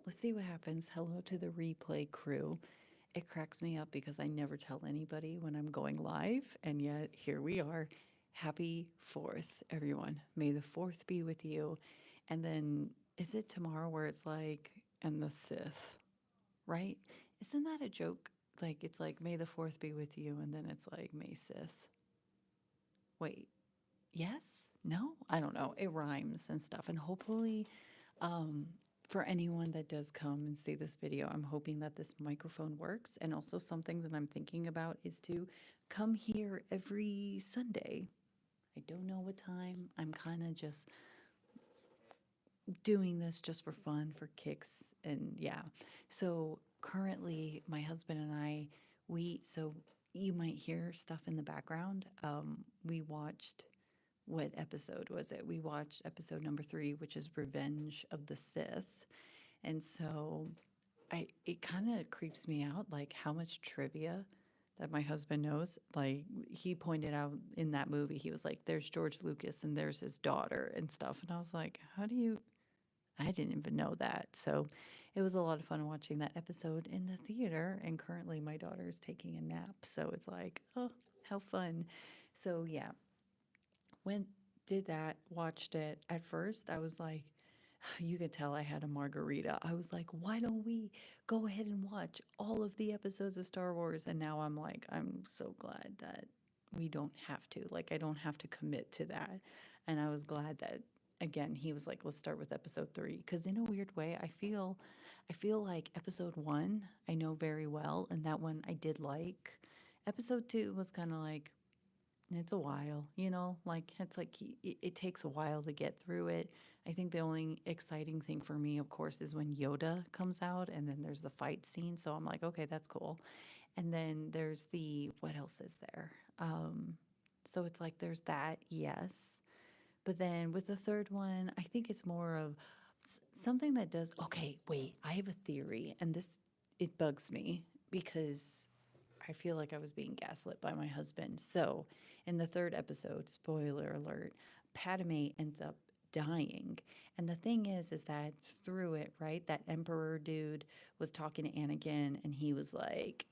let's see what happens. Hello to the replay crew. It cracks me up because I never tell anybody when I'm going live, and yet here we are. Happy 4th, everyone. May the 4th be with you. And then, is it tomorrow where it's like, and the Sith, right? Isn't that a joke? Like, it's like, may the 4th be with you, and then it's like, May Sith. Wait, yes? No? I don't know. It rhymes and stuff. And hopefully, um, for anyone that does come and see this video, I'm hoping that this microphone works. And also, something that I'm thinking about is to come here every Sunday. I don't know what time. I'm kind of just doing this just for fun, for kicks. And yeah. So, currently, my husband and I, so you might hear stuff in the background. We watched, what episode was it? We watched episode number 3, which is Revenge of the Sith. And so it kind of creeps me out, like how much trivia that my husband knows. Like he pointed out in that movie, he was like, there's George Lucas and there's his daughter and stuff. And I was like, I didn't even know that. So it was a lot of fun watching that episode in the theater. And currently my daughter is taking a nap. So it's like, oh, how fun. So yeah, went, did that, watched it. At first, I was like, you could tell I had a margarita. I was like, why don't we go ahead and watch all of the episodes of Star Wars? And now I'm like, I'm so glad that we don't have to. Like, I don't have to commit to that. And I was glad that again he was like, let's start with episode 3, because in a weird way I feel like episode 1 I know very well, and that one I did like. Episode 2 was kind of like, it's a while, like it's like it takes a while to get through it. I think the only exciting thing for me, of course, is when Yoda comes out and then there's the fight scene. So I'm like, okay, that's cool. And then there's what else is there? So it's like there's that, yes. But then with the third one, I think it's more of something that does, okay, wait, I have a theory, and it bugs me because I feel like I was being gaslit by my husband. So, in the third episode, spoiler alert, Padme ends up dying. And the thing is that through it, right, that Emperor dude was talking to Anakin, and he was like,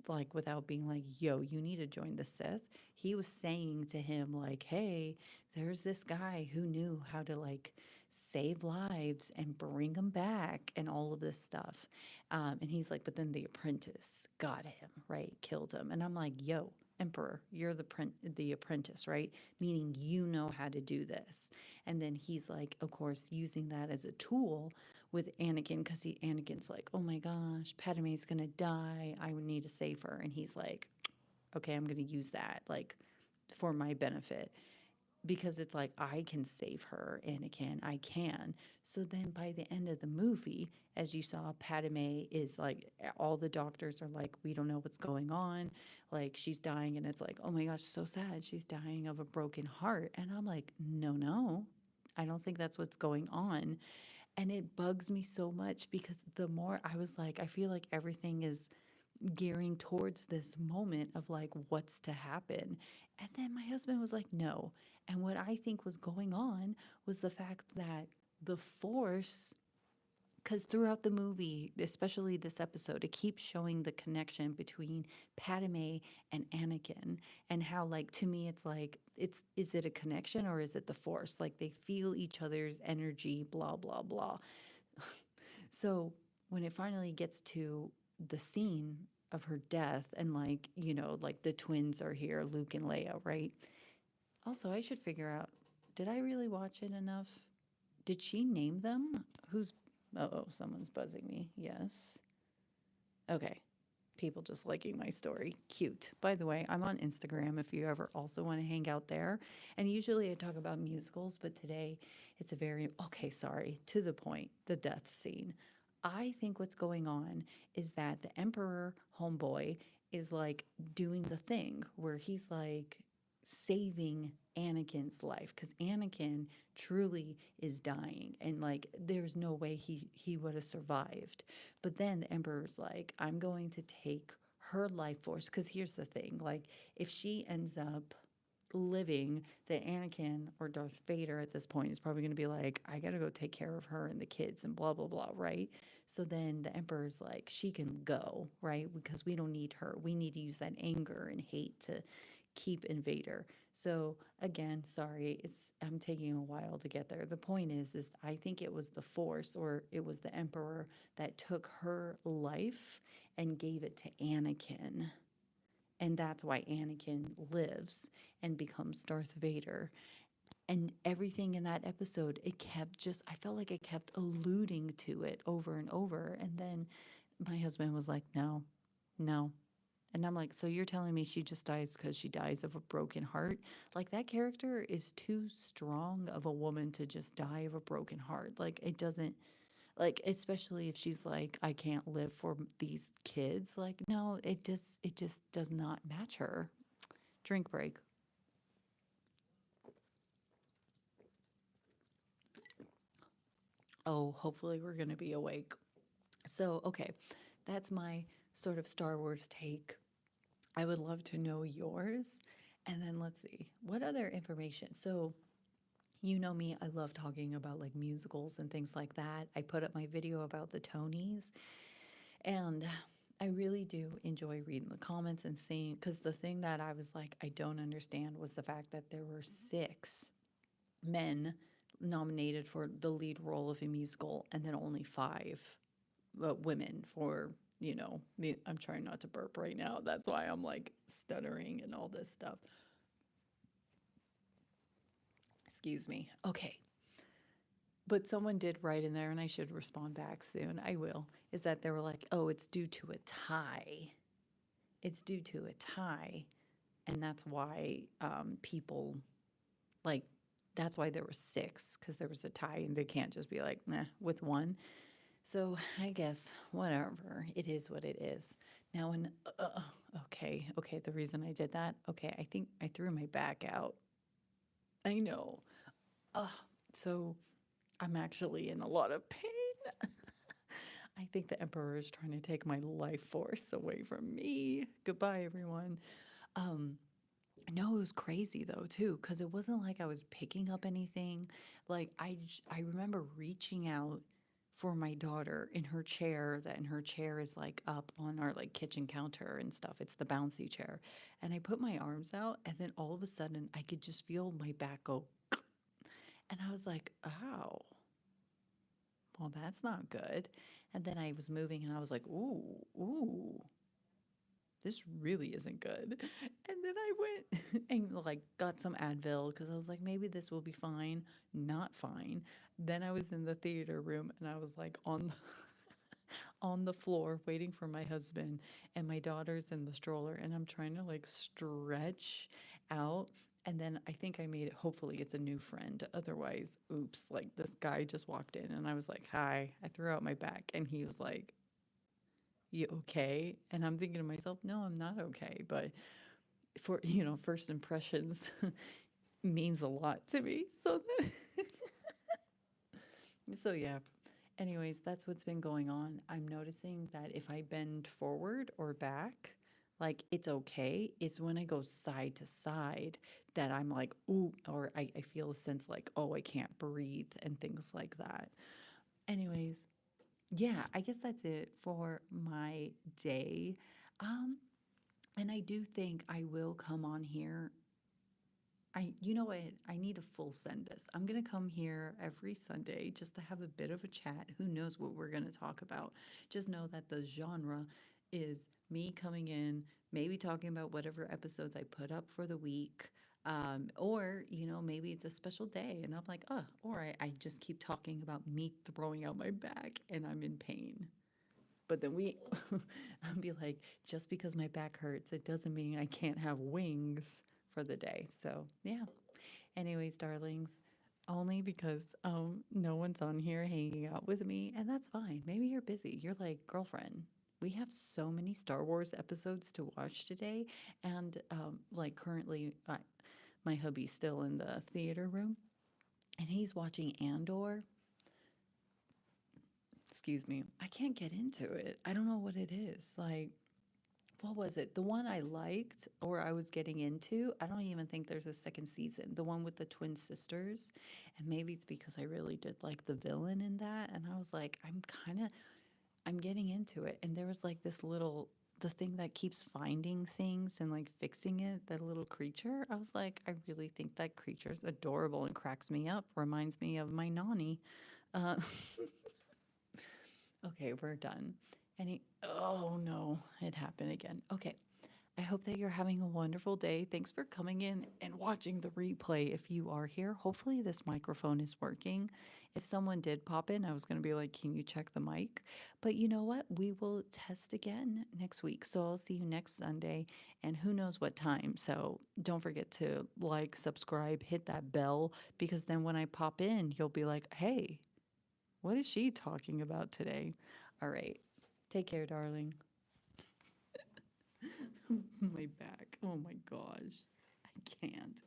like without being like, yo, you need to join the Sith. He was saying to him, like, hey, there's this guy who knew how to like save lives and bring them back and all of this stuff. And he's like, but then the apprentice got him, right? Killed him. And I'm like, yo, Emperor, you're the apprentice, right? Meaning you know how to do this. And then he's like, of course, using that as a tool with Anakin, because Anakin's like, oh my gosh, Padme's gonna die. I would need to save her. And he's like, okay, I'm gonna use that like for my benefit, because it's like, I can save her, Anakin, I can. So then by the end of the movie, as you saw, Padme is like, all the doctors are like, we don't know what's going on. Like, she's dying, and it's like, oh my gosh, so sad. She's dying of a broken heart. And I'm like, no, no, I don't think that's what's going on. And it bugs me so much because the more I was like, I feel like everything is gearing towards this moment of like what's to happen. And then my husband was like, no. And what I think was going on was the fact that the Force, because throughout the movie, especially this episode, it keeps showing the connection between Padme and Anakin, and how, like, to me, it's like, is it a connection or is it the Force? Like, they feel each other's energy, blah, blah, blah. So when it finally gets to the scene of her death, and like, like the twins are here, Luke and Leia, right? Also, I should figure out, did I really watch it enough? Did she name them? Oh, someone's buzzing me. Yes. Okay. People just liking my story. Cute. By the way, I'm on Instagram if you ever also want to hang out there. And usually I talk about musicals, but today it's a very, okay, sorry, to the point, the death scene. I think what's going on is that the Emperor homeboy is like doing the thing where he's like saving Anakin's life, because Anakin truly is dying, and like there's no way he would have survived. But then the Emperor's like, I'm going to take her life force, because here's the thing, like if she ends up living that Anakin or Darth Vader at this point is probably going to be like, I got to go take care of her and the kids and blah, blah, blah, right? So then the Emperor's like, she can go, right? Because we don't need her. We need to use that anger and hate to keep Invader. So again, sorry, I'm taking a while to get there. The point is I think it was the Force or it was the Emperor that took her life and gave it to Anakin. And that's why Anakin lives and becomes Darth Vader. And everything in that episode, it kept just, I felt like it kept alluding to it over and over. And then my husband was like, no, no. And I'm like, so you're telling me she just dies because she dies of a broken heart? Like, that character is too strong of a woman to just die of a broken heart. Like, it doesn't, like, especially if she's like, I can't live for these kids. Like, no, it just does not match her. Drink break. Oh, hopefully we're going to be awake. So, okay, that's my sort of Star Wars take. I would love to know yours. And then let's see, what other information? So, you know me, I love talking about like musicals and things like that. I put up my video about the Tonys, and I really do enjoy reading the comments and seeing, because the thing that I was like, I don't understand was the fact that there were six men nominated for the lead role of a musical and then only five women for, I'm trying not to burp right now. That's why I'm like stuttering and all this stuff. Excuse me. Okay. But someone did write in there, and I should respond back soon. I will. Is that they were like, oh, it's due to a tie. It's due to a tie. And that's why people, like, that's why there were six, because there was a tie, and they can't just be like, nah, with one. So I guess whatever. It is what it is. Now, okay, the reason I did that, okay, I think I threw my back out. I know. Uh, so I'm actually in a lot of pain. I think the Emperor is trying to take my life force away from me. Goodbye, everyone. Um, no, it was crazy though too, because it wasn't like I was picking up anything. Like I remember reaching out for my daughter in her chair. That in her chair is like up on our like kitchen counter and stuff. It's the bouncy chair, and I put my arms out, and then all of a sudden I could just feel my back go, and I was like, "Ow, well that's not good." And then I was moving, and I was like, "Ooh, ooh." This really isn't good. And then I went and like got some Advil because I was like, maybe this will be fine. Not fine. Then I was in the theater room and I was like on the floor waiting for my husband, and my daughter's in the stroller, and I'm trying to like stretch out. And then I think I made it. Hopefully, it's a new friend. Otherwise, oops, like this guy just walked in and I was like, hi. I threw out my back and he was like, you okay? And I'm thinking to myself, no, I'm not okay. But for, first impressions means a lot to me. So yeah. Anyways, that's what's been going on. I'm noticing that if I bend forward or back, like it's okay. It's when I go side to side that I'm like, ooh, or I feel a sense like, oh, I can't breathe and things like that. Anyways, yeah, I guess that's it for my day. Um, and I do think I will come on here. You know what? I need to full send this. I'm going to come here every Sunday just to have a bit of a chat. Who knows what we're going to talk about? Just know that the genre is me coming in, maybe talking about whatever episodes I put up for the week. Or, maybe it's a special day and I'm like, or I just keep talking about me throwing out my back and I'm in pain. But then I'll be like, just because my back hurts, it doesn't mean I can't have wings for the day. So, yeah. Anyways, darlings, only because no one's on here hanging out with me, and that's fine. Maybe you're busy. You're like, girlfriend, we have so many Star Wars episodes to watch today, and like currently, my hubby's still in the theater room, and he's watching Andor. Excuse me, I can't get into it. I don't know what it is. Like, what was it? The one I liked or I was getting into. I don't even think there's a second season. The one with the twin sisters. And maybe it's because I really did like the villain in that. And I was like, I'm getting into it. And there was like this little, the thing that keeps finding things and like fixing it, that little creature. I was like, I really think that creature's adorable and cracks me up. Reminds me of my Nani. Uh, okay, we're done. Oh no, it happened again. Okay. I hope that you're having a wonderful day. Thanks for coming in and watching the replay. If you are here, hopefully this microphone is working. If someone did pop in, I was going to be like, can you check the mic? But you know what? We will test again next week. So I'll see you next Sunday and who knows what time. So don't forget to like, subscribe, hit that bell because then when I pop in, you'll be like, hey, what is she talking about today? All right. Take care, darling. My back. Oh my gosh. I can't.